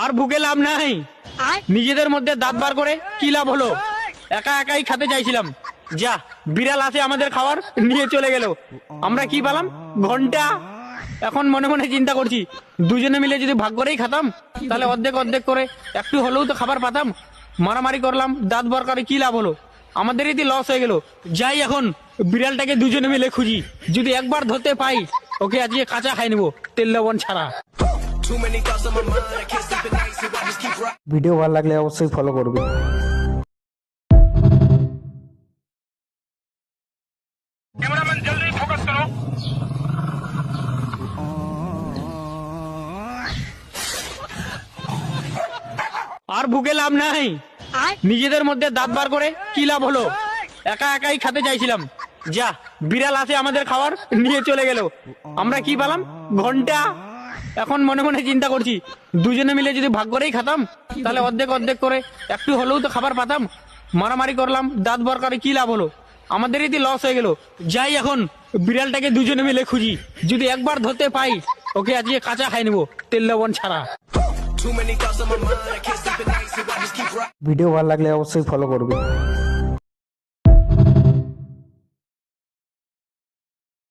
আর ভুকে লাভ নাই, নিজেদের মধ্যে দাঁত বার করে কি লাভ হলো? একা একাই খেতে চাইছিলাম, যা বিড়াল আছে আমাদের খাবার নিয়ে চলে গেল। আমরা কি পেলাম? ঘন্টা। এখন মনে মনে চিন্তা করছি, দুজনে মিলে যদি ভাগ করেই খেতাম তাহলে অর্ধেক অর্ধেক করে একটু হলেও তো খাবার পাতাম। মারামারি করলাম, দাঁত বার করে কি লাভ হলো? আমাদেরই তো লস হয়ে গেল। যাই এখন বিড়ালটাকে দুজনে মিলে খুঁজি, যদি একবার ধরতে পাই ওকে আজকে কাঁচা খাই নেবো, তেল লবণ ছাড়া। ভিডিও ভালো লাগলে অবশ্যই ফলো করবে। कैमरामैन जल्दी फोकस करो। আর ভুকে লাভ নাই, নিজেদের মধ্যে দাঁত বার করে কি লাভ হলো? একা একাই খেতে চাইছিলাম, যা বিড়াল আছে আমাদের খাবার নিয়ে চলে গেল। আমরা কি পেলাম? ঘন্টা। এখন মনে মনে চিন্তা করছি, দুজনে মিলে যদি ভাগ করেই খেতাম তাহলে অর্ধেক অর্ধেক করে একটু হলেও তো খাবার পাতাম। মারামারি করলাম, দাঁত বার করে কি লাভ হলো? আমাদেরই তো লস হয়ে গেল। যাই এখন বিড়ালটাকে দুজনে মিলে খুঁজি, যদি একবার ধরতে পাই ওকে আজকে কাঁচা খাই নেবো, তেল লবণ ছাড়া। ভিডিও ভালো লাগলে অবশ্যই ফলো করবে।